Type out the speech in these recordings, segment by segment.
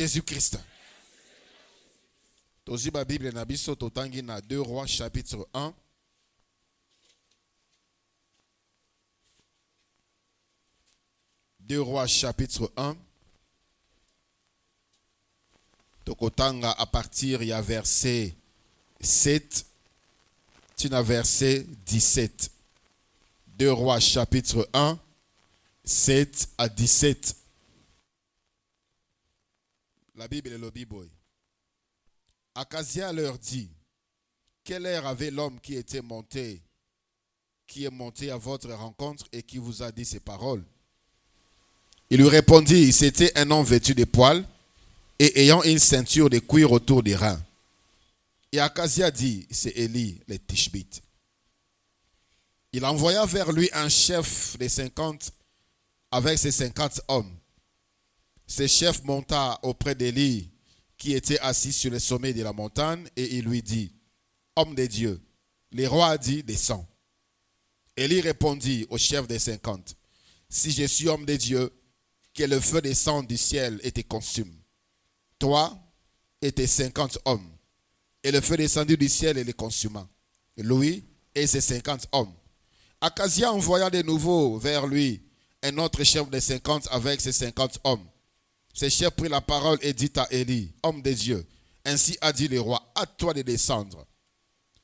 Jésus-Christ. Tozi ba Bible na biso totangi na 2 Rois chapitre 1. Deux Rois chapitre 1. Tokotanga à partir il y a verset 7. Tu as verset 17. 2 Rois chapitre 1, 7 à 17. La Bible est le Bible. Akazia leur dit, quelle heure avait l'homme qui est monté à votre rencontre et qui vous a dit ces paroles? Il lui répondit, c'était un homme vêtu de poils et ayant une ceinture de cuir autour des reins. Et Akazia dit, c'est Élie, le Tishbite. Il envoya vers lui un chef de 50 avec ses 50 hommes. Ce chef monta auprès d'Élie qui était assis sur le sommet de la montagne et il lui dit, homme de Dieu, le roi a dit, descends. Élie répondit au chef des 50, si je suis homme de Dieu, que le feu descende du ciel et te consume. Toi et tes 50 hommes. Et le feu descendu du ciel et les consuma. Lui et ses 50 hommes. Akazia envoya de nouveau vers lui un autre chef de 50 avec ses 50 hommes. Ce chef prit la parole et dit à Élie, homme de Dieu, ainsi a dit le roi, à toi de descendre.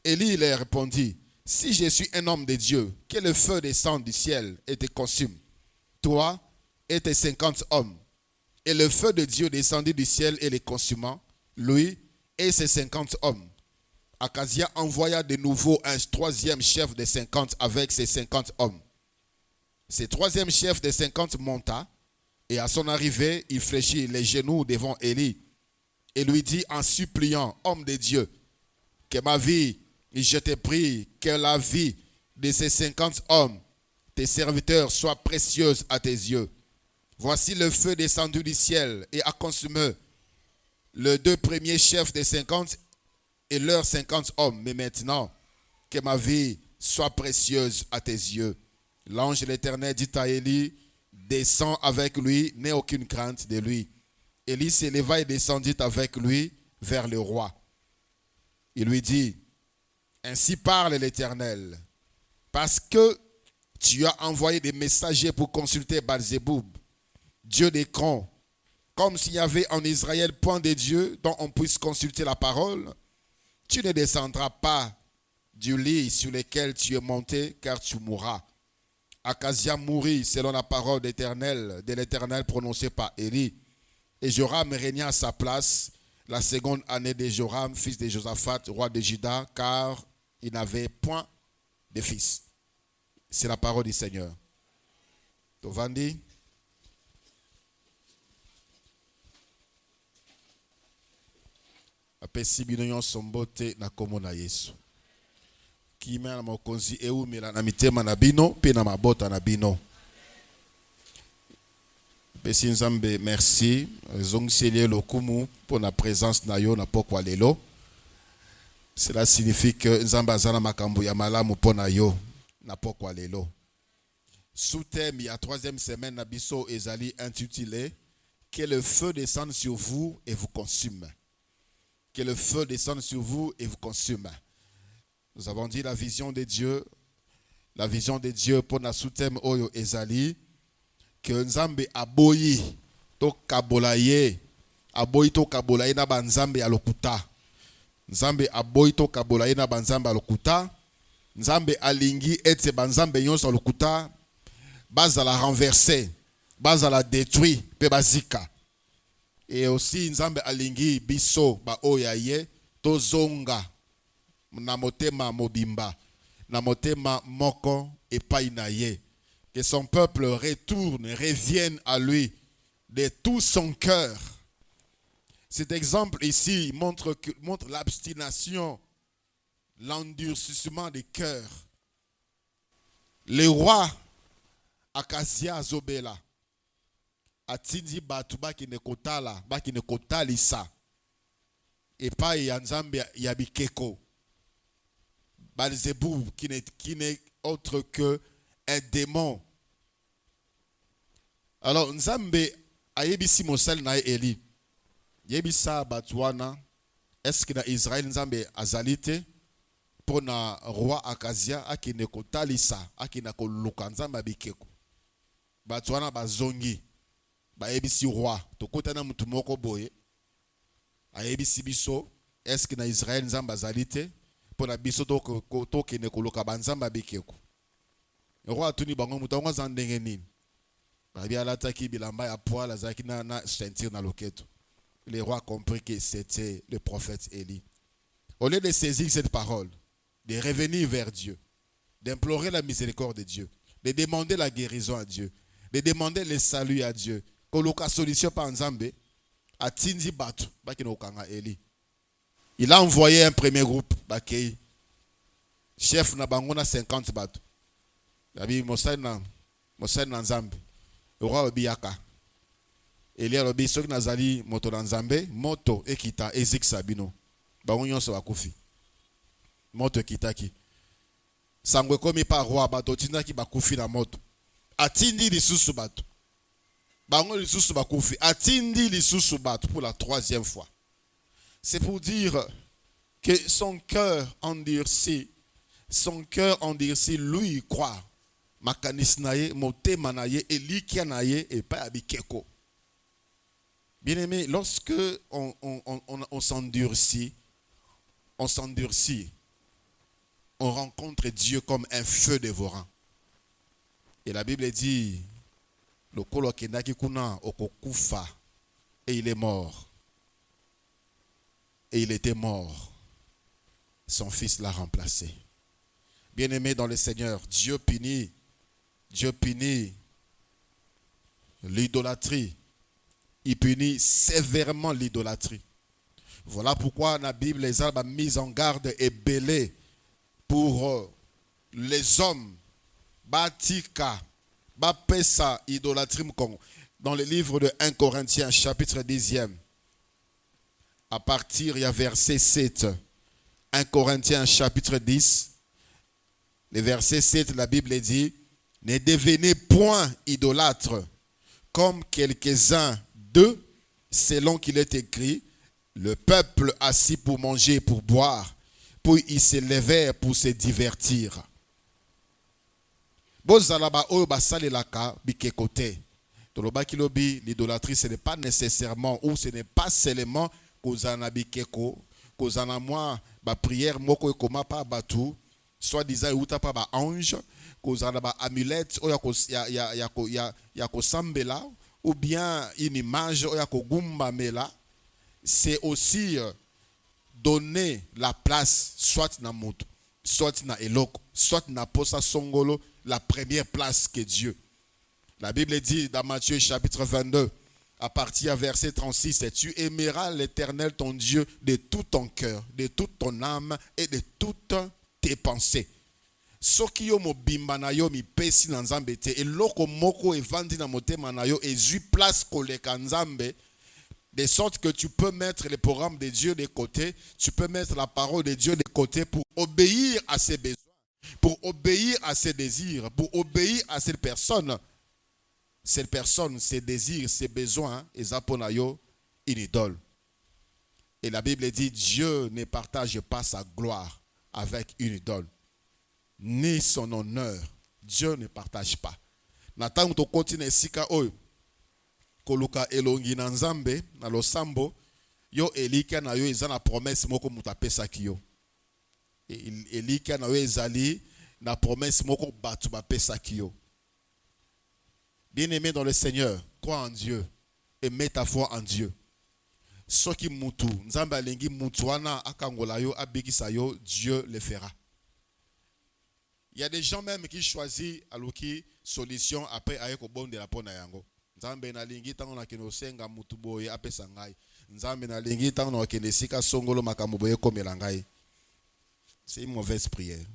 Élie leur répondit, si je suis un homme de Dieu, que le feu descende du ciel et te consume. Toi et tes 50 hommes. Et le feu de Dieu descendit du ciel et les consuma, lui et ses 50 hommes. Akazia envoya de nouveau un troisième chef de 50 avec ses 50 hommes. Ce troisième chef de 50 monta, et à son arrivée, il fléchit les genoux devant Élie, et lui dit en suppliant, homme de Dieu, que ma vie, je te prie, que la vie de ces 50 hommes, tes serviteurs, soit précieuse à tes yeux. Voici le feu descendu du ciel et a consumé les deux premiers chefs des 50 et leurs 50 hommes. Mais maintenant, que ma vie soit précieuse à tes yeux. L'ange de l'Éternel dit à Élie, descends avec lui, n'aie aucune crainte de lui. Élie s'éleva et descendit avec lui vers le roi. Il lui dit, ainsi parle l'Éternel, parce que tu as envoyé des messagers pour consulter Baal-Zéboub, Dieu d'Écron, comme s'il y avait en Israël point de Dieu dont on puisse consulter la parole, tu ne descendras pas du lit sur lequel tu es monté, car tu mourras. Akazia mourut selon la parole de l'Éternel prononcée par Élie. Et Joram régna à sa place la seconde année de Joram, fils de Josaphat, roi de Juda, car il n'avait point de fils. C'est la parole du Seigneur. Tovandi. Apesi bino nyonso mbote na kombo na Yesu. Kimia na mokonzi eumela na mitema na bino pe na mabota na bino. Pesi nzambe merci. Zongisieli lokumu pour la présence na yo na pokwa lelo. Cela signifie que nzambe azana makambo ya malamu pona yo na pokwa lelo. Sous-thème ya troisième semaine na biso ezali intitulé que le feu descende sur vous et vous consume. Que le feu descende sur vous et vous consume. Nous avons dit la vision de Dieu pour la sous-thème Oyo Ezali, que Nzambe aboyi to kabolaye na banzambe alokuta. Nzambe aboyi to kabolaye na banzambe alokuta. Nzambe alingi etse banzambe nyonso alokuta bazala renversé, bazala détruit pe bazika. Et aussi Nzambe alingi biso ba oyaye to zonga na motema mobimba na motema moko epai na ye, que son peuple revienne à lui de tout son cœur. Cet exemple ici montre l'abstination, l'endurcissement du cœur. Le roi Akazia Zobela atindi batu baki ne kotalisa epai ya Nzambe ya bikeko. Baal-Zéboub qui n'est autre que un démon. Alors Nzambe ayebisi mosali na Élie. Yebisa batwana. Est-ce que dans Israël nzambe azalite pour na roi Akazia akine kotalisa akina koluka nzambe bikeko. Batwana bazongi. Ba yebisi roi tokotana mutu moko boye. Ayebisi biso est-ce que dans Israël nzambe azalite pour na biso to kine koluka banzamba bikeko. Roi atuni bango mutu ngo zandenge nini. Babi alataki bilamba ya poil azaki na ceinture na loketo. Le roi a compris que c'était le prophète Élie. Au lieu de saisir cette parole, de revenir vers Dieu, d'implorer la miséricorde de Dieu, de demander la guérison à Dieu, de demander le salut à Dieu, koloka solution par Nzambe, a tindi batu, bakino kanga Élie. Il a envoyé un premier groupe, bakei. Chef na bangona 50 batu. Yabi Mosai na Nzambe. Le roi Obiaka. Élie alobi soki nazali moto na Nzambe, moto ekita ezik sabino. Bango nyonso bakufi. Moto ekitaki. Sangwe komi pa roi bato tindaki bakufi na moto. Atindi lisusu bato. Bango lisusu bakufi. Atindi lisusu bato pour la 3e fois. C'est pour dire que son cœur endurci, lui croit. Makanis naye, motema naye, elikia naye et pas abikeko. Bien-aimé, lorsque on s'endurcit, on rencontre Dieu comme un feu dévorant. Et la Bible dit, le kolo kendaki kuna okokufa, et il est mort. Et il était mort. Son fils l'a remplacé. Bien-aimé dans le Seigneur, Dieu punit l'idolâtrie. Il punit sévèrement l'idolâtrie. Voilà pourquoi la Bible les a mis en garde et belé pour les hommes. Batika, bapesa idolâtrie. Dans le livre de 1 Corinthiens, chapitre 10e, à partir, il y a verset 7. 1 Corinthiens, chapitre 10, le verset 7, la Bible dit, ne devenez point idolâtres, comme quelques-uns d'eux, selon qu'il est écrit, le peuple assis pour manger et pour boire, puis ils se levèrent pour se divertir. Bozalaba oyo basalelaka bikekote. Tolobaki lobi l'idolâtrie ce n'est pas nécessairement ou ce n'est pas seulement kozana bikeko, kozana moi ba prière moko ekoma pa batu, soit disant uta pa ba ange, kozana ba amulette oya kosambela ou bien une image oya kogumba mela. C'est aussi donner la place soit na moto, soit na eloko, soit na posa songolo, la première place que Dieu. La Bible dit dans Matthieu chapitre 22, à partir du verset 36, tu aimeras l'Éternel ton Dieu de tout ton cœur, de toute ton âme et de toutes tes pensées. Soki yo mobimba na yo mi pesi na nzambe te, eloko moko evandi na motema na yo ezui place koleka nzambe, de sorte que tu peux mettre les programmes de Dieu de côté, tu peux mettre la parole de Dieu de côté pour obéir à ses besoins, pour obéir à ses désirs, pour obéir à cette personne, ses désirs, ses besoins, et zaponayo une idole. Et la Bible dit, Dieu ne partage pas sa gloire avec une idole, ni son honneur. Dieu ne partage pas. Natang to continue sika oyo. Koluka elongi na nzambe na losambo yo elika na yo ezana promesse moko mutapesa kiyo. Elika na yo ezali na promesse moko batu bapesa kiyo. Bien-aimé dans le Seigneur, crois en Dieu et mets ta foi en Dieu. Soki mutu nzambe alengi mutu wana akangola yo abikisa yo, Dieu le fera. Il y a des gens même qui choisissent aluki solution après ayeko bonde la pona yango. Nzambe na lingi tango na kino senga mutu boye apesa ngai. Nzambe na lingi tango na kende sika songolo makambo boye komela ngai. C'est une mauvaise prière.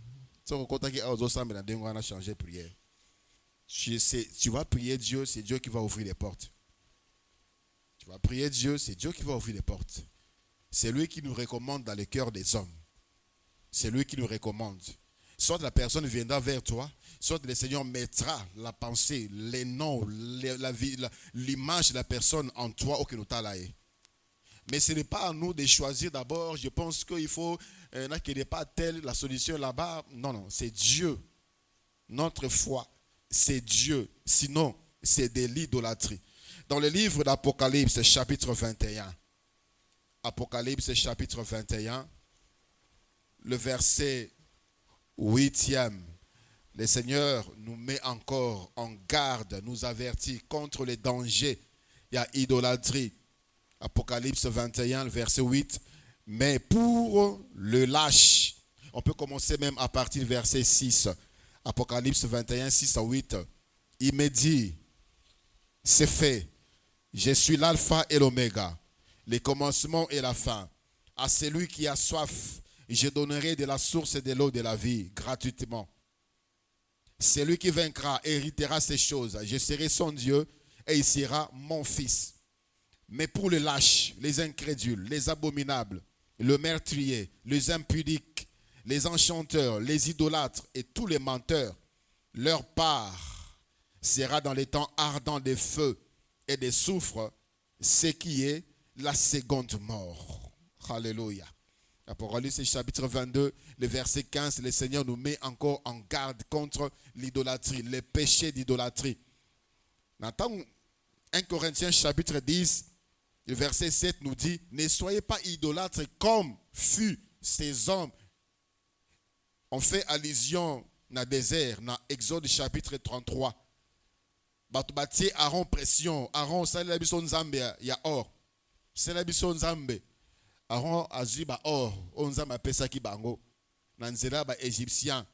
So kota ki azo sambe na dengo na changer prière. Tu vas prier Dieu, c'est Dieu qui va ouvrir les portes. Tu vas prier Dieu, c'est Dieu qui va ouvrir les portes. C'est lui qui nous recommande dans le cœur des hommes. C'est lui qui nous recommande. Soit la personne viendra vers toi, soit le Seigneur mettra la pensée, les noms, l'image de la personne en toi au Kinotalae. Mais ce n'est pas à nous de choisir d'abord. Je pense qu'il faut, qu'il n'y ait pas telle la solution là-bas. Non, non, c'est Dieu. Notre foi, c'est Dieu. Sinon, c'est de l'idolâtrie. Dans le livre d'Apocalypse, chapitre 21, Apocalypse, chapitre 21, le verset 8e, le Seigneur nous met encore en garde, nous avertit contre les dangers. Il y a idolâtrie. Apocalypse 21, verset 8. Mais pour le lâche, on peut commencer même à partir du verset 6. Apocalypse 21, 6 à 8. Il me dit, c'est fait. Je suis l'alpha et l'oméga, le commencement et la fin. À celui qui a soif, je donnerai de la source de l'eau de la vie gratuitement. Celui qui vaincra héritera ces choses. Je serai son Dieu et il sera mon fils. Mais pour les lâches, les incrédules, les abominables, le meurtrier, les impudiques, les enchanteurs, les idolâtres et tous les menteurs, leur part sera dans les temps ardents des feux et des soufres, ce qui est la seconde mort. Alléluia. Apocalypse chapitre 22, le verset 15, le Seigneur nous met encore en garde contre l'idolâtrie, les péchés d'idolâtrie. Dans 1 Corinthiens chapitre 10, le verset 7 nous dit, ne soyez pas idolâtres comme fut ces hommes. On fait allusion dans le désert, dans Exode chapitre 33. Batubati Aaron pression, Aaron ça la bison Nzambe ya or. C'est la bison Nzambe. Aaron azui ba or, on Nzambe pesa ki bango. Na nzela ba égyptien.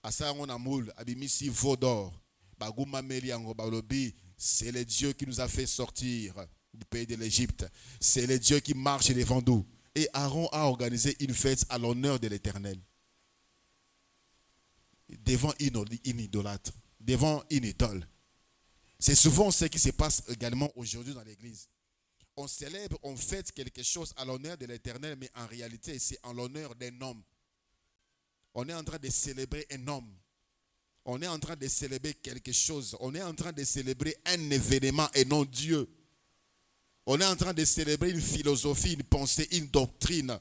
Asa on amoul abimisi veau d'or. Ba guma meli yango ba lobi, c'est le Dieu qui nous a fait sortir du pays de l'Égypte. C'est le Dieu qui marche devant nous. Et Aaron a organisé une fête à l'honneur de l'Éternel. Devant une idolâtre, devant une idole. C'est souvent ce qui se passe également aujourd'hui dans l'église. On célèbre, on fête quelque chose à l'honneur de l'Éternel, mais en réalité, c'est en l'honneur d'un homme. On est en train de célébrer un homme. On est en train de célébrer quelque chose. On est en train de célébrer un événement et non Dieu. On est en train de célébrer une philosophie, une pensée, une doctrine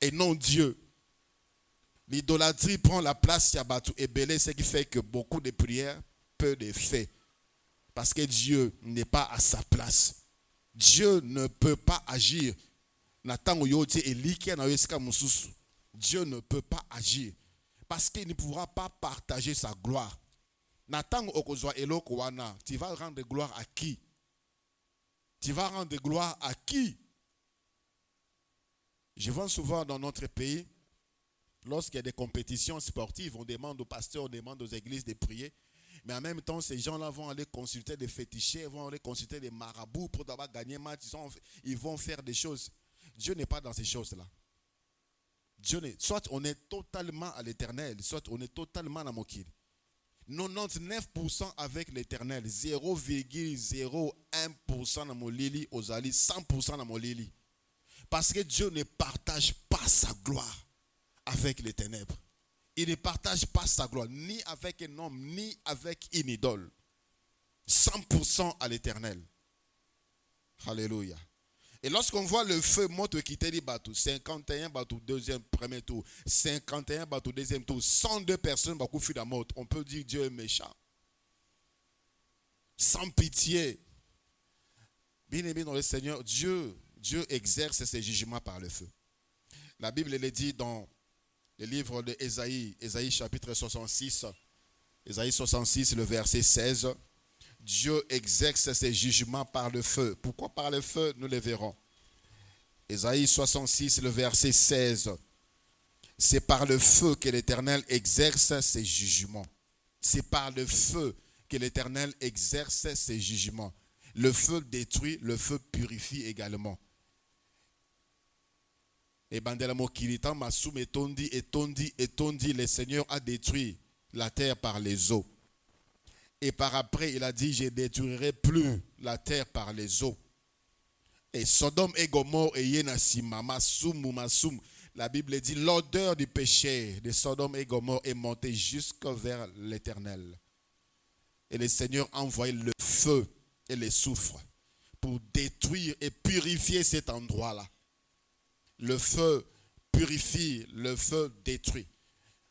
et non Dieu. L'idolâtrie prend la place Yabatou et Belé, ce qui fait que beaucoup de prières, peu de faits. Parce que Dieu n'est pas à sa place. Dieu ne peut pas agir. Dieu ne peut pas agir. Parce qu'il ne pourra pas partager sa gloire. Tu vas rendre gloire à qui? Tu vas rendre gloire à qui? Je vois souvent dans notre pays, lorsqu'il y a des compétitions sportives, on demande aux pasteurs, on demande aux églises de prier. Mais en même temps, ces gens-là vont aller consulter des fétichés, vont aller consulter des marabouts pour d'abord gagner match. Ils vont faire des choses. Dieu n'est pas dans ces choses-là. Soit on est totalement à l'éternel, soit on est totalement à Mokil. 99% avec l'éternel, 0,01% dans mon lili, aux alliés, 100% dans mon lili. Parce que Dieu ne partage pas sa gloire avec les ténèbres. Il ne partage pas sa gloire, ni avec un homme, ni avec une idole. 100% à l'éternel. Alléluia. Et lorsqu'on voit le feu monte quitter les bateaux, 51 bateaux, premier tour, 51 bateaux, deuxième tour, 102 personnes, on peut dire Dieu est méchant. Sans pitié. Bien aimé dans le Seigneur, Dieu exerce ses jugements par le feu. La Bible le dit dans le livre de Ésaïe, Ésaïe chapitre 66, Ésaïe 66, le verset 16. Dieu exerce ses jugements par le feu. Pourquoi par le feu? Nous le verrons. Ésaïe 66, le verset 16. C'est par le feu que l'Éternel exerce ses jugements. C'est par le feu que l'Éternel exerce ses jugements. Le feu détruit, le feu purifie également. Et Bandelamo Kiritan Massoum etondi, le Seigneur a détruit la terre par les eaux. Et par après, il a dit, je ne détruirai plus la terre par les eaux. Et Sodome et Gomorrhe et Yenasima, Massoum. La Bible dit, l'odeur du péché de Sodome et Gomorrhe est montée jusque vers l'Éternel. Et le Seigneur a envoyé le feu et les soufres pour détruire et purifier cet endroit-là. Le feu purifie, le feu détruit.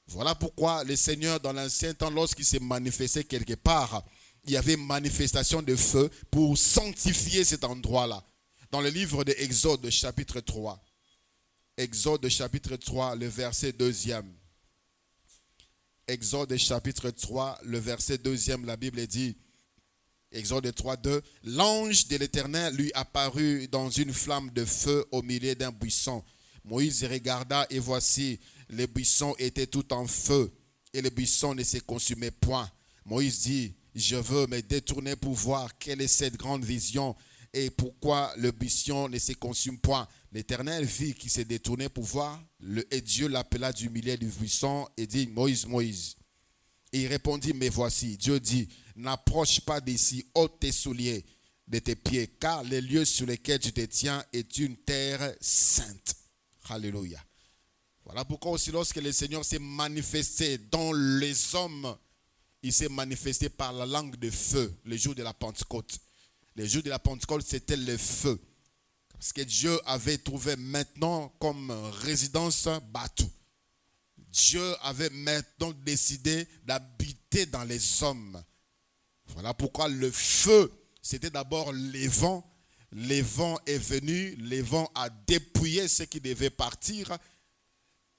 Voilà pourquoi le Seigneur, dans l'ancien temps, lorsqu'il s'est manifesté quelque part, il y avait une manifestation de feu pour sanctifier cet endroit-là. Dans le livre de Exode, chapitre 3. Exode, chapitre 3, le verset 2e. Exode, chapitre 3, le verset 2e, la Bible dit, Exode 3, 2, « L'ange de l'Éternel lui apparut dans une flamme de feu au milieu d'un buisson. Moïse regarda et voici, le buisson était tout en feu et le buisson ne se consumait point. Moïse dit, je veux me détourner pour voir quelle est cette grande vision et pourquoi le buisson ne se consume point. L'Éternel vit qu'il s'est détourné pour voir et Dieu l'appela du milieu du buisson et dit, Moïse, Moïse. Et il répondit, mais voici, Dieu dit, n'approche pas d'ici, ôte tes souliers de tes pieds, car les lieux sur lesquels tu te tiens est une terre sainte. Alléluia. Voilà pourquoi aussi lorsque le Seigneur s'est manifesté dans les hommes, il s'est manifesté par la langue de feu, le jour de la Pentecôte. Le jour de la Pentecôte, c'était le feu. Parce que Dieu avait trouvé maintenant comme résidence Batou. Dieu avait maintenant décidé d'habiter dans les hommes. Voilà pourquoi le feu, c'était d'abord les vents. Le vent est venu, le vent a dépouillé ce qui devait partir.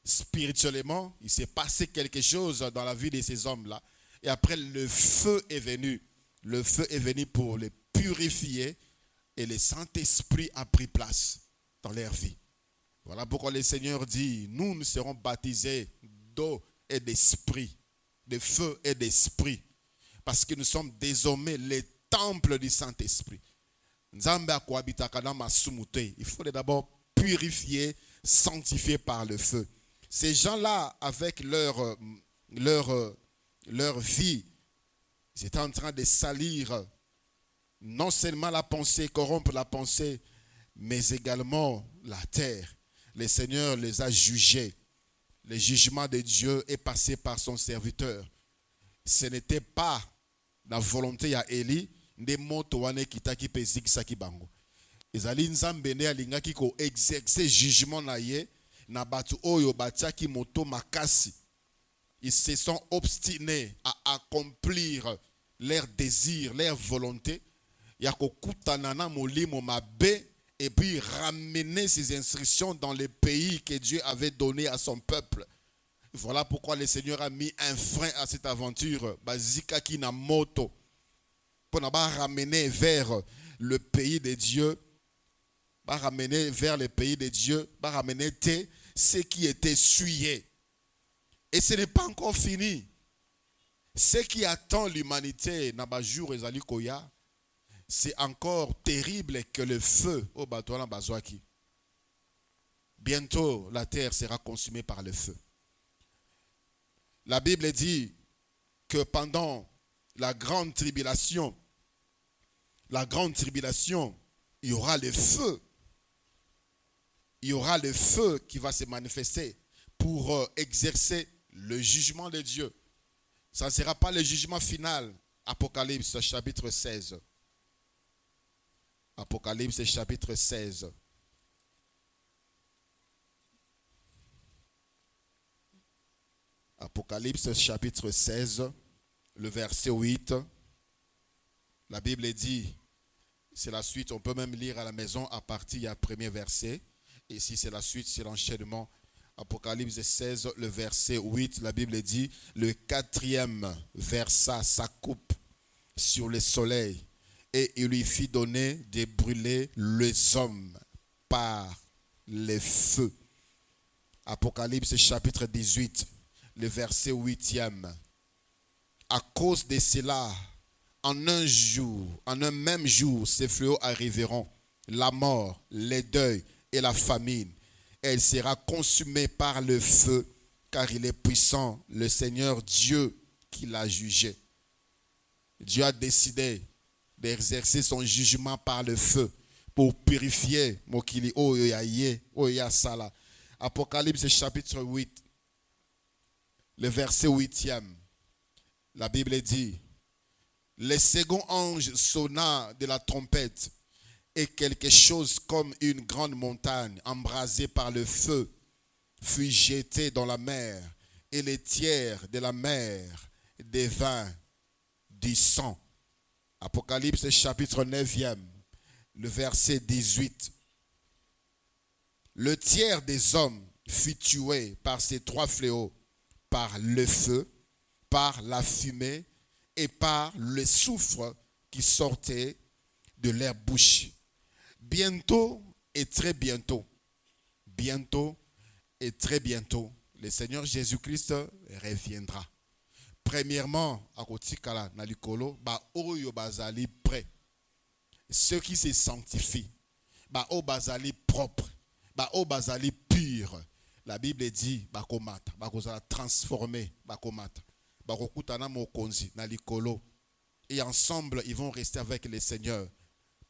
Spirituellement, il s'est passé quelque chose dans la vie de ces hommes-là. Et après, le feu est venu. Le feu est venu pour les purifier et le Saint-Esprit a pris place dans leur vie. Voilà pourquoi le Seigneur dit, nous serons baptisés d'eau et d'esprit, de feu et d'esprit. Parce que nous sommes désormais les temples du Saint-Esprit. Il faut d'abord purifier, sanctifier par le feu. Ces gens-là, avec leur vie, ils étaient en train de salir non seulement la pensée, corrompre la pensée, mais également la terre. Le Seigneur les a jugés. Le jugement de Dieu est passé par son serviteur. Ce n'était pas la volonté à Élie, de moto wane kitaki pe zikisaki bango. Ezali nzambe ne alingaki ko exercer jugement na ye na batu oyo batiaki moto makasi. Ils se sont obstinés à accomplir leurs désirs, leur volonté. Ya ko kutana na molimo mabe et puis ramener ces instructions dans le pays que Dieu avait donné à son peuple. Voilà pourquoi le Seigneur a mis un frein à cette aventure. Bazikaki na moto. Pour nous ramener vers le pays de Dieu. Ramener vers le pays de Dieu. Ramener ce qui était souillé. Et ce n'est pas encore fini. Ce qui attend l'humanité, Nabajour et Zalikoya, c'est encore terrible que le feu au bateau Bazouaki. Bientôt, la terre sera consumée par le feu. La Bible dit que pendant la grande tribulation, il y aura le feu. Il y aura le feu qui va se manifester pour exercer le jugement de Dieu. Ça ne sera pas le jugement final. Apocalypse chapitre 16. Apocalypse chapitre 16. Apocalypse chapitre 16, le verset 8. La Bible dit, c'est la suite, on peut même lire à la maison à partir du premier verset. Et si c'est la suite, c'est l'enchaînement. Apocalypse 16, le verset 8, la Bible dit, le quatrième versa sa coupe sur le soleil et il lui fit donner de brûler les hommes par le feu. Apocalypse chapitre 18, le verset 8e. À cause de cela, en un même jour, ces fléaux arriveront, la mort, le deuil et la famine. Elle sera consumée par le feu, car il est puissant, le Seigneur Dieu qui l'a jugé. Dieu a décidé d'exercer son jugement par le feu pour purifier Mokili Oyoyaye, Oyasala. Apocalypse chapitre 8, le verset 8e. La Bible dit, le second ange sonna de la trompette Et quelque chose comme une grande montagne embrasée par le feu fut jetée dans la mer, et les tiers de la mer devint du sang. Apocalypse chapitre 9, le verset 18. Le tiers des hommes fut tué par ces trois fléaux, par le feu, par la fumée et par le soufre qui sortait de leur bouche. Bientôt et très bientôt, le Seigneur Jésus-Christ reviendra. Premièrement, à kotikala na likolo, ba oyo bazali prêt. Ceux qui se sanctifient, ba o bazali propre, ba o bazali pur. La Bible dit ba komata, ba kozala transformé, ba komata. Ba kokutana mokonzi na likolo. Et ensemble, ils vont rester avec le Seigneur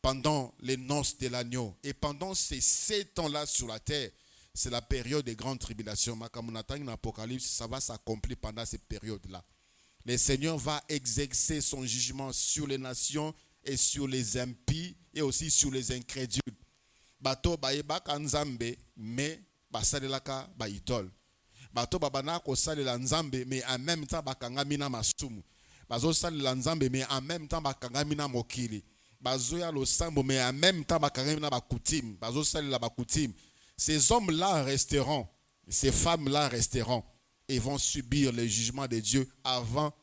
pendant les noces de l'agneau. Et pendant ces 7 ans-là sur la terre, c'est la période des grandes tribulations. Makamunatang dans l'Apocalypse, ça va s'accomplir pendant cette période-là. Le Seigneur va exercer son jugement sur les nations et sur les impies et aussi sur les incrédules. Bato baeba kanzambe mais basalelaka ba idole. Bato babana ko salela nzambe mais en même temps bakangami masumu. Bazo salela nzambe mais en même temps bakangami mokili. Bazoya lo sambo mais en même temps bakangami bakutim. Bazo salela bakutim. Ces hommes-là resteront, ces femmes-là resteront et vont subir le jugement de Dieu avant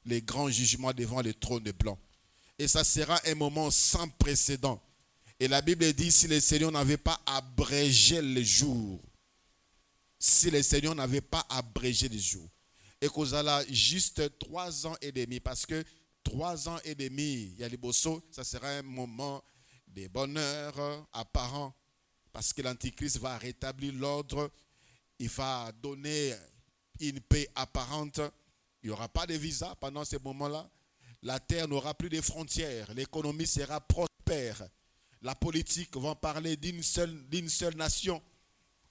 les grands jugements devant le trône blanc. Et ça sera un moment sans précédent. Et la Bible dit, si le Seigneur n'avait pas abrégé les jours, si le Seigneur n'avait pas abrégé les jours, et qu'on a juste 3 ans et demi, parce que 3 ans et demi, il y a les bossos, ça sera un moment de bonheur apparent, parce que l'Antichrist va rétablir l'ordre, il va donner une paix apparente, il n'y aura pas de visa pendant ce moment-là, la terre n'aura plus de frontières, l'économie sera prospère, la politique va parler d'une seule nation.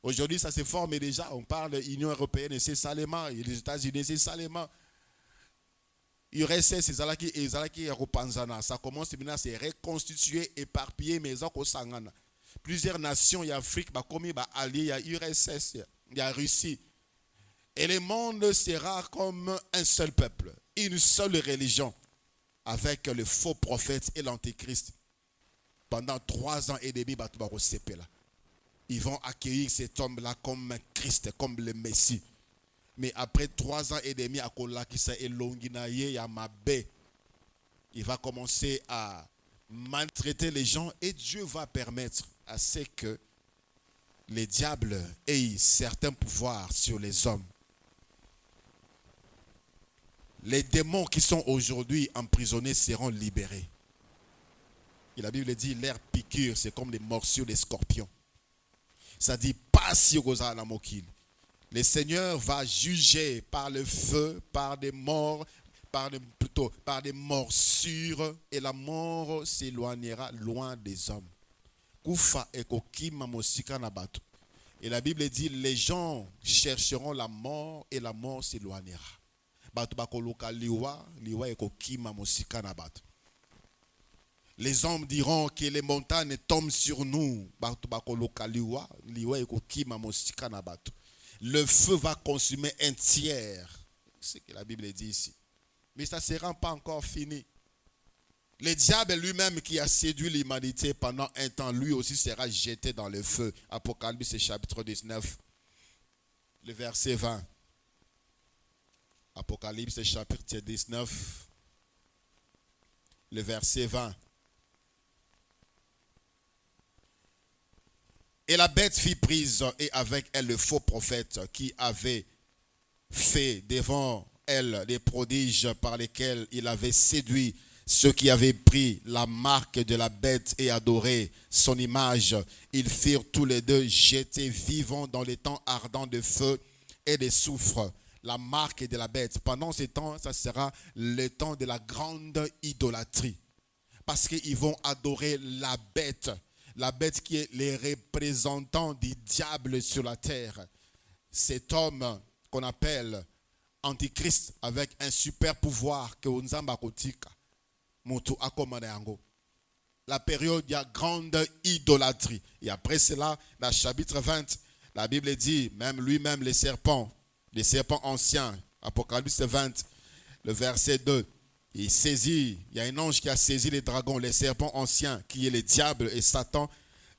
Aujourd'hui, ça se forme déjà, on parle de l'Union européenne, c'est Salema, et les États-Unis, c'est Salema. URSS, c'est Zalaki et Zalaki Europanzana. Ça commence maintenant à se reconstituer, éparpiller, mais Sangana. Plusieurs nations, il y a Afrique, il y a allié, il y a URSS, il y a Russie. Et le monde sera comme un seul peuple, une seule religion, avec le faux prophète et l'antéchrist. Pendant 3 ans et demi, ils vont accueillir cet homme-là comme Christ, comme le Messie. Mais après 3 ans et demi, il va commencer à maltraiter les gens et Dieu va permettre à ce que les diables aient certains pouvoirs sur les hommes. Les démons qui sont aujourd'hui emprisonnés seront libérés. Et la Bible dit, leur piqûre, c'est comme les morsures des scorpions. Ça dit, pas si la mokil. Le Seigneur va juger par le feu, par des morts, par des morsures, et la mort s'éloignera loin des hommes. Kufa et kokima mosika nabatu. Et la Bible dit, les gens chercheront la mort et la mort s'éloignera. Batu bakoloka liwa et kokima mosika nabatu. Les hommes diront que les montagnes tombent sur nous. Le feu va consumer un tiers. C'est ce que la Bible dit ici. Mais ça ne sera pas encore fini. Le diable lui-même qui a séduit l'humanité pendant un temps, lui aussi sera jeté dans le feu. Apocalypse chapitre 19, le verset 20. Apocalypse chapitre 19, le verset 20. Et la bête fut prise, et avec elle le faux prophète qui avait fait devant elle des prodiges par lesquels il avait séduit ceux qui avaient pris la marque de la bête et adoré son image. Ils furent tous les deux jetés vivants dans les temps ardents de feu et de soufre. La marque de la bête. Pendant ce temps, ça sera le temps de la grande idolâtrie. Parce qu'ils vont adorer la bête. La bête qui est le représentant du diable sur la terre. Cet homme qu'on appelle Antichrist avec un super pouvoir que Unzamba Kotika. Mutu akomane yango. la période, il y a grande idolâtrie. Et après cela, dans le chapitre 20, la Bible dit, même lui-même, les serpents anciens, Apocalypse 20, le verset 2, il saisit, il y a un ange qui a saisi les dragons, les serpents anciens, qui est le diable et Satan,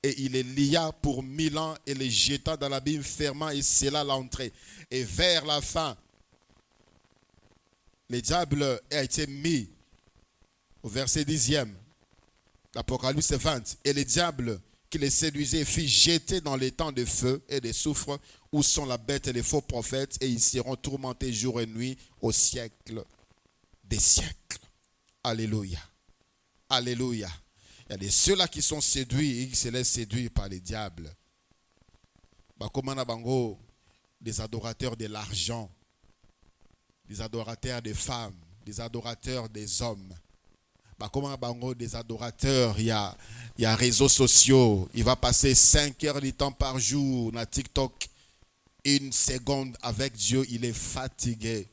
et il les lia pour 1000 ans et les jeta dans l'abîme, fermant et scella l'entrée. Et vers la fin, le diable a été mis au verset 10e, l'Apocalypse 20, et le diable qui les séduisait fut jeté dans les temps de feu et de soufre où sont la bête et les faux prophètes, et ils seront tourmentés jour et nuit au siècle des siècles. Alléluia. Alléluia. Il y a des ceux-là qui sont séduits et qui se laissent séduire par les diables. Bakomana bango, des adorateurs de l'argent, des adorateurs des femmes, des adorateurs des hommes. Bakomana bango, des adorateurs, il y a réseaux sociaux. Il va passer 5 heures de temps par jour dans TikTok. 1 seconde avec Dieu, il est fatigué.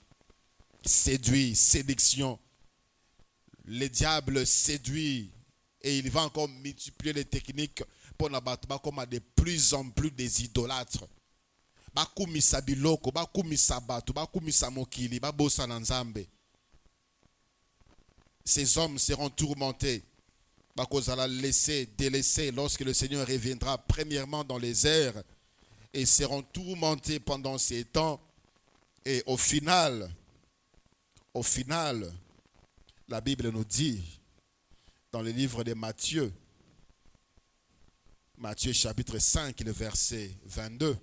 Séduit, séduction. Le diable séduit et il va encore multiplier les techniques pour n'abattre comme de plus en plus des idolâtres. Bakumisa biloko, bakumisa batu, bakumisa mokili, babosa na nzambe. Ces hommes seront tourmentés. Bakozala laisser, délaissés lorsque le Seigneur reviendra premièrement dans les airs et seront tourmentés pendant ces temps. Et au final, la Bible nous dit, dans le livre de Matthieu chapitre 5, le verset 22.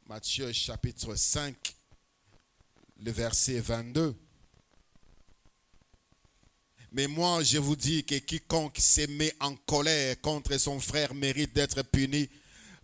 Matthieu chapitre 5, le verset 22. Mais moi, je vous dis que quiconque se met en colère contre son frère mérite d'être puni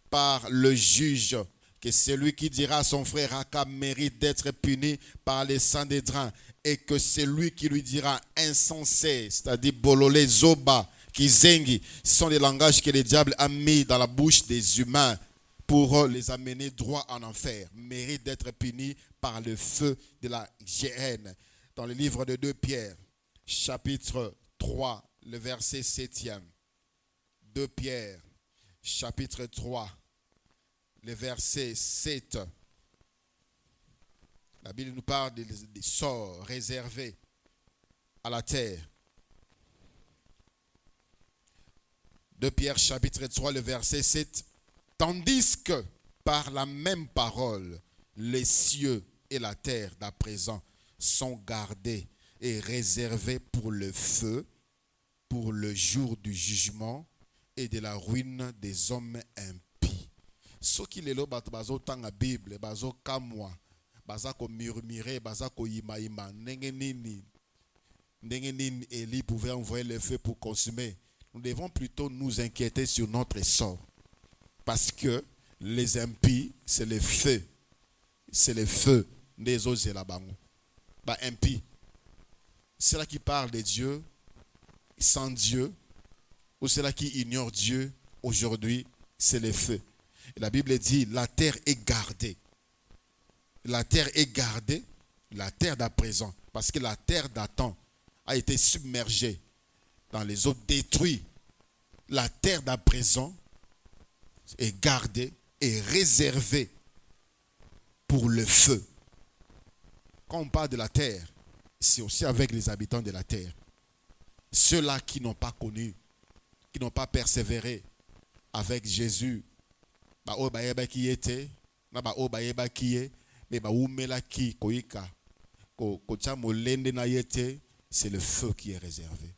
par le juge. Que celui qui dira à son frère Raka mérite d'être puni par les Sanhédrins. Et que celui qui lui dira insensé, c'est-à-dire bololé, zoba, kizengi, ce sont les langages que le diable a mis dans la bouche des humains pour les amener droit en enfer, mérite d'être puni par le feu de la géhenne. Dans le livre de 2 Pierre, chapitre 3, le verset 7e. 2 Pierre, chapitre 3, le verset 7. La Bible nous parle des sorts réservés à la terre. 2 Pierre chapitre 3, le verset 7. Tandis que par la même parole, les cieux et la terre d'à présent sont gardés et réservés pour le feu, pour le jour du jugement et de la ruine des hommes impies. Ce qui est là, bazo tanga Bible, bazo kamwa. Bazako murmurer, bazako imaïma, nengenini Élie pouvait envoyer le feu pour consumer. Nous devons plutôt nous inquiéter sur notre sort. Parce que les impies, c'est le feu. C'est le feu des eaux et la bango. Bah, impie. C'est là qui parle de Dieu, sans Dieu, ou c'est là qui ignore Dieu, aujourd'hui, c'est le feu. Et la Bible dit, la terre est gardée. La terre est gardée, la terre d'à présent, parce que la terre d'Adam a été submergée dans les eaux détruites. La terre d'à présent est gardée et réservée pour le feu. Quand on parle de la terre, c'est aussi avec les habitants de la terre. Ceux-là qui n'ont pas connu, qui n'ont pas persévéré avec Jésus, c'est le feu qui est réservé.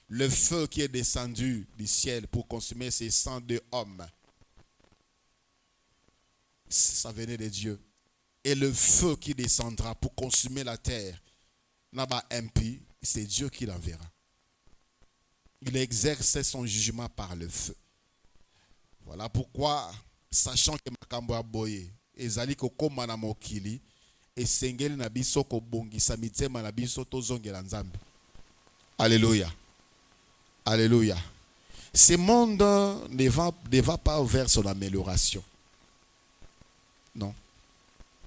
Le feu qui est descendu du ciel pour consumer ces 102 hommes. Ça venait de Dieu. Et le feu qui descendra pour consumer la terre, impie, c'est Dieu qui l'enverra. Il exerce son jugement par le feu. Voilà pourquoi, sachant que makambo a boye, ezali kokoma na mokili, esengeli na biso kobongisa mitema na biso tozongela nzambe. Alléluia. Alléluia. Ce monde ne va pas vers son amélioration. Non.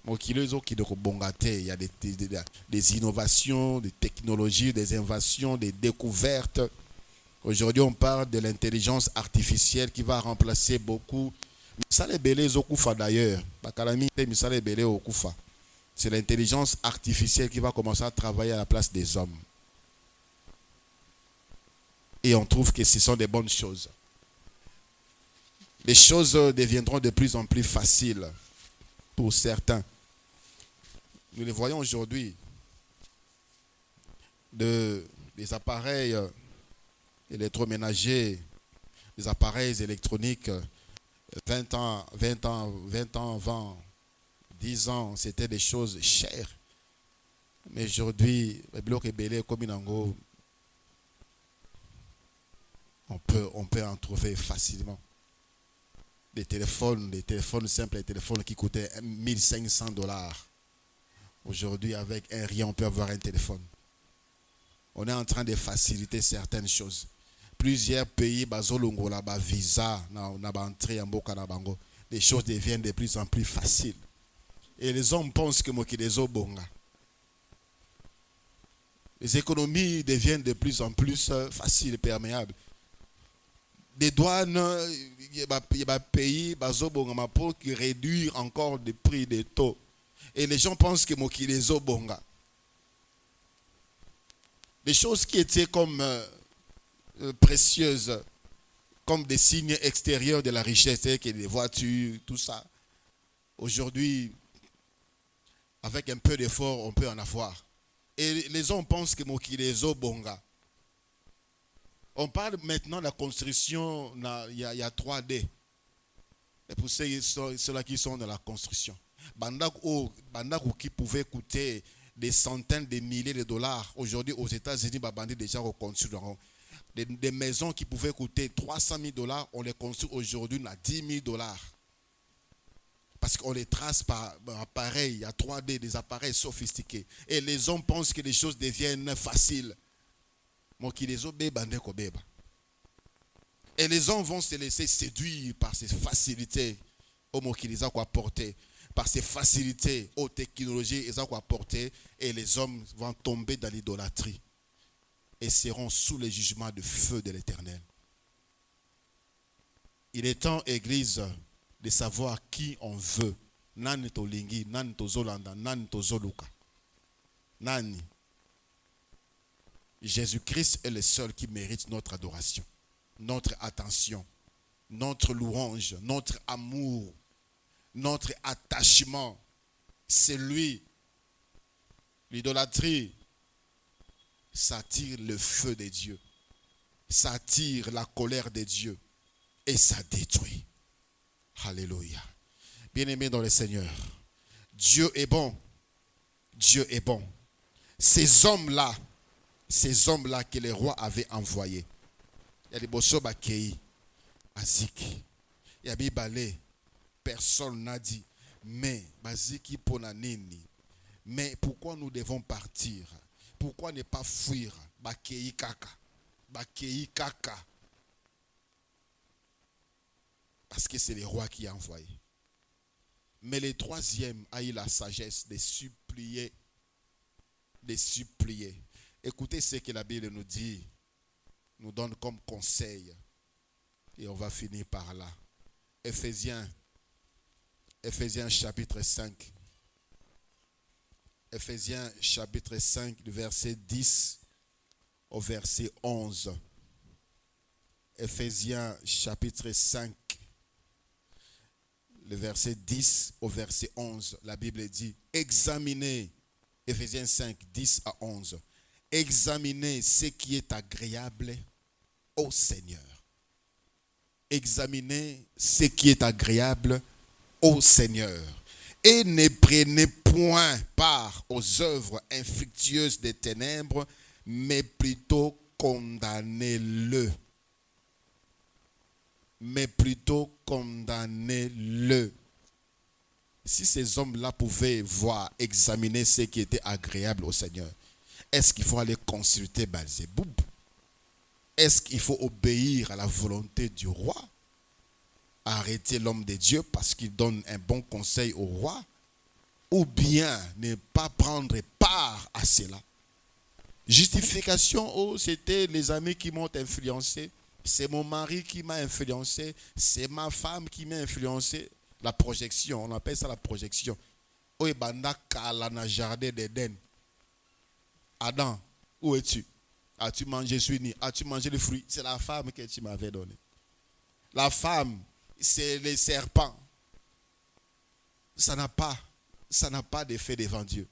Mokili ezoki de kobongate, il y a des innovations, des technologies, des inventions, des découvertes. Aujourd'hui, on parle de l'intelligence artificielle qui va remplacer beaucoup. Misale belé zokufa d'ailleurs. Bakalami te misale belé okufa. C'est l'intelligence artificielle qui va commencer à travailler à la place des hommes. Et on trouve que ce sont des bonnes choses. Les choses deviendront de plus en plus faciles pour certains. Nous les voyons aujourd'hui. Des appareils électroménagers, des appareils électroniques, 20 ans, 10 ans, c'était des choses chères. Mais aujourd'hui, on peut en trouver facilement. Des téléphones simples, des téléphones qui coûtaient $1 500. Aujourd'hui, avec un rien, on peut avoir un téléphone. On est en train de faciliter certaines choses. Plusieurs pays, visa, les choses deviennent de plus en plus faciles. Et les hommes pensent que les économies deviennent de plus en plus faciles et perméables. Des douanes, il y a des pays qui réduisent encore le prix des taux. Et les gens pensent que Mokilezo Bonga. Des choses qui étaient comme précieuses, comme des signes extérieurs de la richesse, que les voitures, tout ça. Aujourd'hui, avec un peu d'effort, on peut en avoir. Et les gens pensent que Mokilezo Bonga. On parle maintenant de la construction, il y a 3D. Et pour ceux-là qui sont dans la construction. Bandakou qui pouvait coûter des centaines de milliers de dollars. Aujourd'hui, aux États-Unis, Babandi déjà reconstruit. Des maisons qui pouvaient coûter $300,000, on les construit aujourd'hui à $10,000. Parce qu'on les trace par appareils, il y a 3D, des appareils sophistiqués. Et les hommes pensent que les choses deviennent faciles. Et les hommes vont se laisser séduire par ces facilités qu'ils ont apportées, par ces facilités aux technologies qu'ils ont apportées, et les hommes vont tomber dans l'idolâtrie et seront sous le jugement de feu de l'Éternel. Il est temps, Église, de savoir qui on veut. Nani tolingi, nani tozolanda, nani tozoluka. Nani. Jésus-Christ est le seul qui mérite notre adoration, notre attention, notre louange, notre amour, notre attachement. C'est lui. L'idolâtrie, ça attire le feu de Dieu, ça attire la colère de Dieu et ça détruit. Alléluia. Bien-aimés dans le Seigneur, Dieu est bon. Dieu est bon. Ces hommes-là que les rois avaient envoyés. Il y a des bosso bakei, Aziki. Il y a des balais. Personne n'a dit, mais Baziki ponanini. Mais pourquoi nous devons partir? Pourquoi ne pas fuir? Bakei kaka. Bakei kaka. Parce que c'est les rois qui ont envoyé. Mais le troisième a eu la sagesse de supplier. De supplier. Écoutez ce que la Bible nous dit, nous donne comme conseil. Et on va finir par là. Éphésiens chapitre 5. Éphésiens chapitre 5, du verset 10 au verset 11. Éphésiens chapitre 5, le verset 10 au verset 11. La Bible dit, examinez, Éphésiens 5, 10 à 11. Examinez ce qui est agréable au Seigneur. Examinez ce qui est agréable au Seigneur. Et ne prenez point part aux œuvres infructueuses des ténèbres, mais plutôt condamnez-le. Mais plutôt condamnez-le. Si ces hommes-là pouvaient voir, examiner ce qui était agréable au Seigneur, est-ce qu'il faut aller consulter Belzéboub? Est-ce qu'il faut obéir à la volonté du roi? Arrêter l'homme de Dieu parce qu'il donne un bon conseil au roi? Ou bien ne pas prendre part à cela? Justification, oh, c'était les amis qui m'ont influencé. C'est mon mari qui m'a influencé. C'est ma femme qui m'a influencé. La projection, on appelle ça la projection. Oh, et banda kala na jardin d'Éden. Adam, où es-tu? As-tu mangé suini? As-tu mangé le fruit? C'est la femme que tu m'avais donnée. La femme, c'est les serpents. Ça n'a pas d'effet devant Dieu.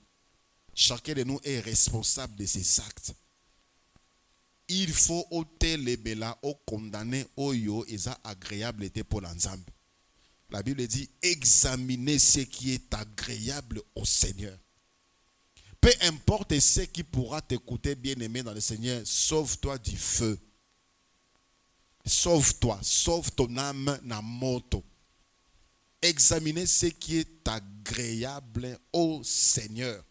Chacun de nous est responsable de ses actes. Il faut ôter les bélas, au condamner, au yo, et ça agréable était pour l'ensemble. La Bible dit, examinez ce qui est agréable au Seigneur. Peu importe ce qui pourra t'écouter, bien-aimé dans le Seigneur, sauve-toi du feu. Sauve-toi, sauve ton âme na moto. Examinez ce qui est agréable au Seigneur.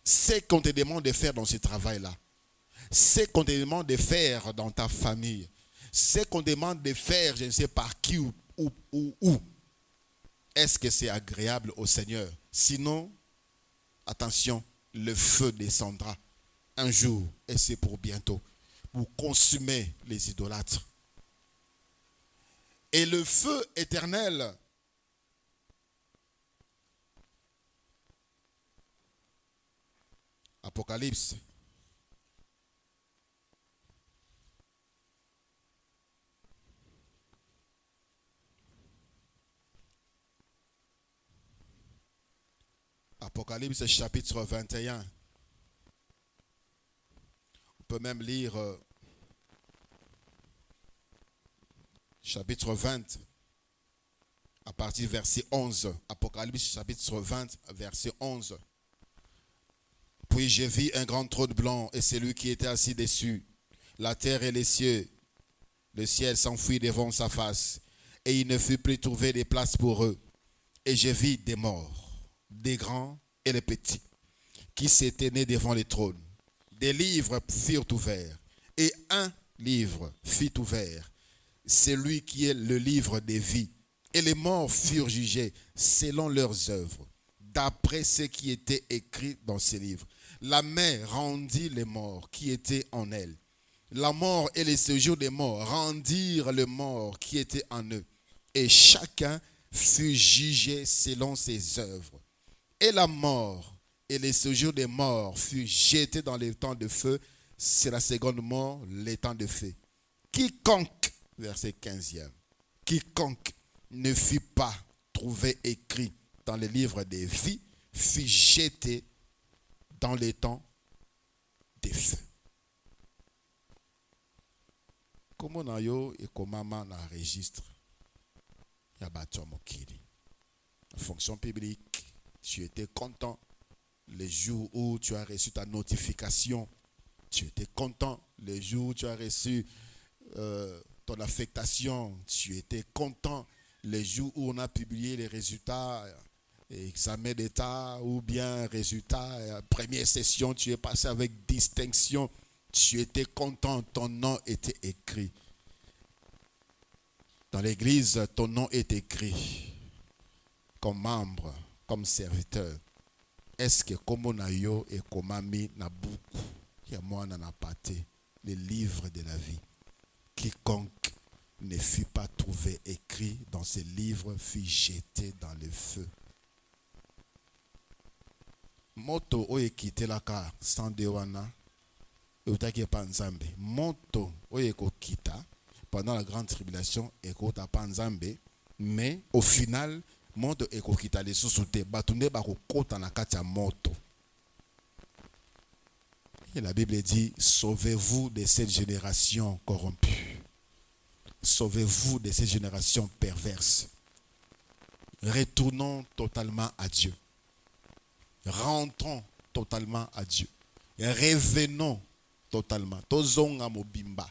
Ce qu'on te demande de faire dans ce travail-là, ce qu'on te demande de faire dans ta famille, ce qu'on demande de faire, je ne sais par qui ou où, est-ce que c'est agréable au Seigneur? Sinon, attention, le feu descendra un jour, et c'est pour bientôt, pour consumer les idolâtres. Et le feu éternel, Apocalypse, Apocalypse chapitre 21. On peut même lire chapitre 20 à partir du verset 11. Apocalypse chapitre 20, verset 11. Puis je vis un grand trône blanc et celui qui était assis dessus. La terre et les cieux, le ciel s'enfuit devant sa face. Et il ne fut plus trouvé de place pour eux. Et je vis des morts, des grands et les petits, qui s'étaient nés devant le trône. Des livres furent ouverts. Et un livre fut ouvert. C'est lui qui est le livre des vies. Et les morts furent jugés selon leurs œuvres, d'après ce qui était écrit dans ces livres. La mer rendit les morts qui étaient en elle. La mort et les séjours des morts rendirent les morts qui étaient en eux. Et chacun fut jugé selon ses œuvres. Et la mort et les séjours des morts furent jetés dans les temps de feu. C'est la seconde mort, les temps de feu. Quiconque, verset 15e, quiconque ne fut pas trouvé écrit dans le livre des vies, fut jeté dans les temps des feux. Comment na yo et comment na registre ya bato mokili. La fonction publique, tu étais content le jour où tu as reçu ta notification. Tu étais content le jour où tu as reçu ton affectation. Tu étais content le jour où on a publié les résultats, examen d'état ou bien résultats, première session, tu es passé avec distinction. Tu étais content, ton nom était écrit. Dans l'église, ton nom est écrit comme membre, comme serviteur. Est-ce que comme on a yo et comme ami na beaucoup, qui a moi n'a pas les livres de la vie. Quiconque ne fut pas trouvé écrit dans ces livres fut jeté dans le feu. Moto oye quitté la car sans dewana. Moto oye ko kita pendant la grande tribulation et ko ta panzambe, mais au final moto eko kita les sous-souté batunde ba ko kota na kati ya moto. Et la Bible dit, sauvez-vous de cette génération corrompue. Sauvez-vous de cette génération perverse. Retournons totalement à Dieu. Rentrons totalement à Dieu. Revenons totalement. Tozonga mobimba.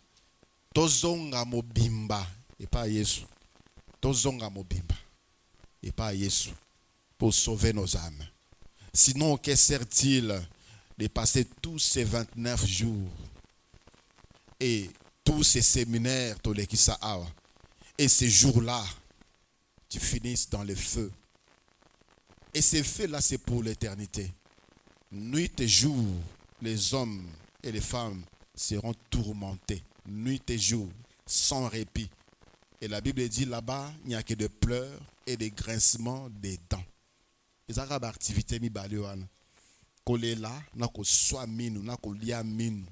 Tozonga mobimba. Et pas Yesu. Tozonga mobimba. Et pas Yesu. Pour sauver nos âmes. Sinon, que sert-il de passer tous ces 29 jours et tous ces séminaires, et ces jours-là, tu finisses dans le feu. Et ces feux-là, c'est pour l'éternité. Nuit et jour, les hommes et les femmes seront tourmentés, nuit et jour, sans répit. Et la Bible dit là-bas, il n'y a que des pleurs et des grincements des dents. Et ça, c'est l'activité mi balioane. Kolela, n'a ko soit minu, n'a ko lia minu.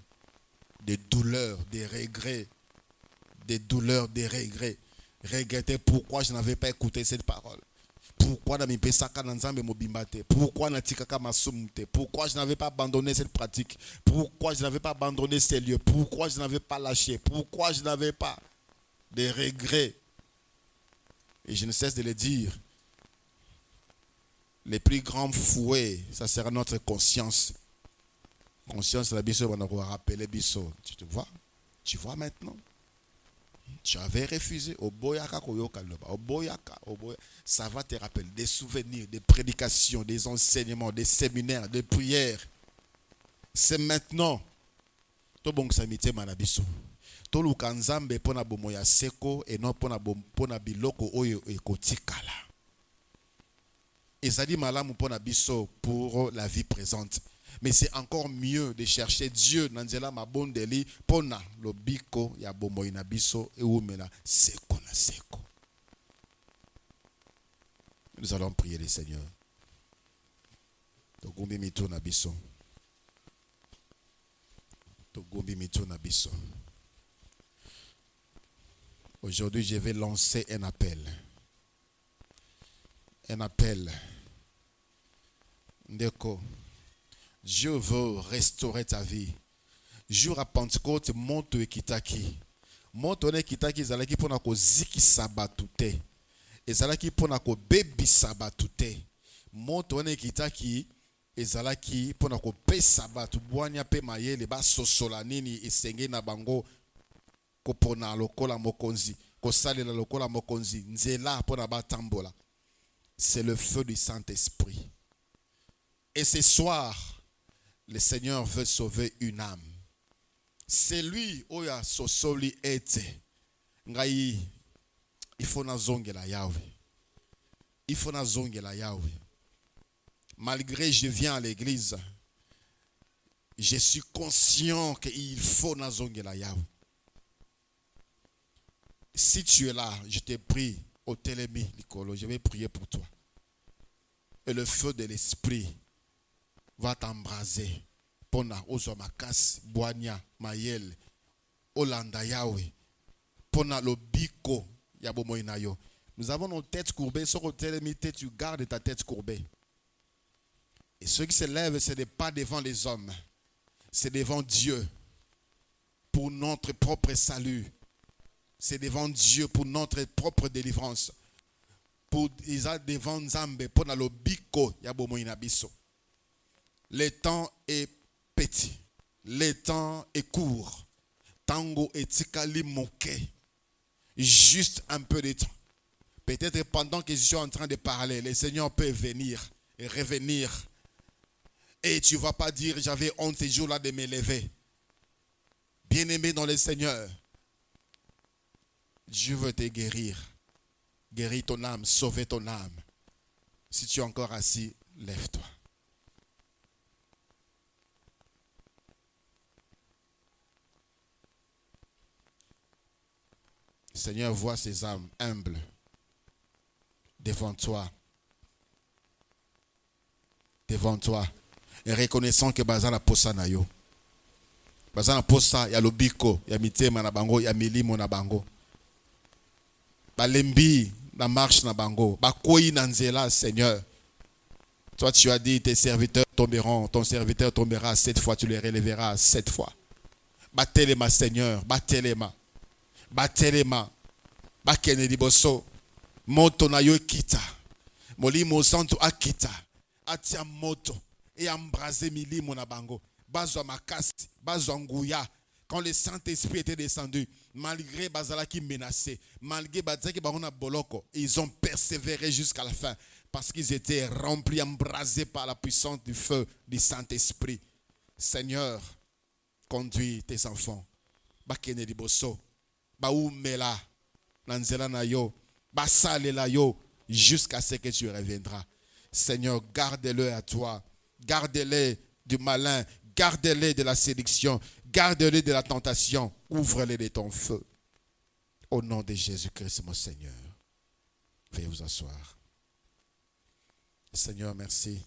Des douleurs, des regrets. Des douleurs, des regrets. Regretter pourquoi je n'avais pas écouté cette parole. Pourquoi pourquoi je n'avais pas abandonné cette pratique. Pourquoi je n'avais pas abandonné ces lieux. Pourquoi je n'avais pas lâché. Pourquoi je n'avais pas des regrets. Et je ne cesse de le dire. Les plus grands fouets, ça sera notre conscience. Conscience, la biso, on va rappeler biso. Tu te vois? Tu vois maintenant? Tu avais refusé. Ça va te rappeler des souvenirs, des prédications, des enseignements, des séminaires, des prières. C'est maintenant. To bon samité manabiso. To lukanzambe pona bomoya seko et non pona biloko oyo ekotikala. Et ça dit malamu pona biso pour la vie présente. Mais c'est encore mieux de chercher Dieu nanzela mabondeli pona lobiko ya bomoyi na biso e umela seko na seko. Nous allons prier le Seigneur. Togumbi mito na biso. Togumbi mito na biso. Aujourd'hui, je vais lancer un appel. Un appel. Ndeko. Dieu veut restaurer ta vie. Jour à Pentecôte, monte ekitaki. Monte ekitaki ezalaki pona ko ziki sabatute. Ezalaki pona ko bebi sabatute. Monte ekitaki ezalaki pona ko pe sabatu bwanya pe mayele ba sosola nini esenge na bango ko pona lokola mokonzi, ko salela lokola mokonzi, nzela pona ba tambola. C'est le feu du Saint-Esprit. Et ce soir, le Seigneur veut sauver une âme. C'est lui oya sosoli ete. Ngai il faut na zongela Yahweh. Il faut na zongela Yahweh. Malgré je viens à l'église, je suis conscient qu'il faut na zongela Yahweh. Si tu es là, je te prie au télémi, Nicolo, je vais prier pour toi. Et le feu de l'esprit va t'embraser. Pona ozomakas, boanya, mayel, olanda Yahweh. Pona lobiko, yabomoinayo. Nous avons nos têtes courbées. Sur le télémi, tu gardes ta tête courbée. Et ceux qui se lèvent, ce n'est pas devant les hommes. C'est devant Dieu. Pour notre propre salut. C'est devant Dieu pour notre propre délivrance. Pour devant Nzambe, pour le biko, yabomoina biso. Le temps est petit. Le temps est court. Tango et tikali moke. Juste un peu de temps. Peut-être pendant que je suis en train de parler, le Seigneur peut venir et revenir. Et tu ne vas pas dire, j'avais honte ces jours-là de me lever. Bien-aimé dans le Seigneur, Dieu veut te guérir. Guérir ton âme, sauver ton âme. Si tu es encore assis, lève-toi. Le Seigneur voit ces âmes humbles devant toi. Devant toi. Et reconnaissant que Bazana posa na yo. Bazana posa ya lobiko, ya mitema na bango, ya milimo na bango. Balembi na marche na bango. Bakoi na nzela, Seigneur. Toi tu as dit tes serviteurs tomberont, ton serviteur tombera 7 fois, tu les relèveras 7 fois. Batelema Seigneur, batelema. Batelema. Bakene liboso. Moto na yo kita. Molimo santo akita. Atia moto. Et embraser milimo na bango. Bazwa makasi, bazwa nguya. Quand le Saint-Esprit était descendu, malgré Bazalaki menacé, malgré Bazalaki Barona Boloko, ils ont persévéré jusqu'à la fin. Parce qu'ils étaient remplis, embrasés par la puissance du feu du Saint-Esprit. Seigneur, conduis tes enfants. Bakene liboso. Baoumela. Nanzela na yo. Basale la yo. Jusqu'à ce que tu reviendras. Seigneur, garde-le à toi. Garde-les du malin. Garde-les de la séduction. Garde-les de la tentation. Ouvre-les de ton feu. Au nom de Jésus-Christ, mon Seigneur. Veuillez vous asseoir. Seigneur, merci.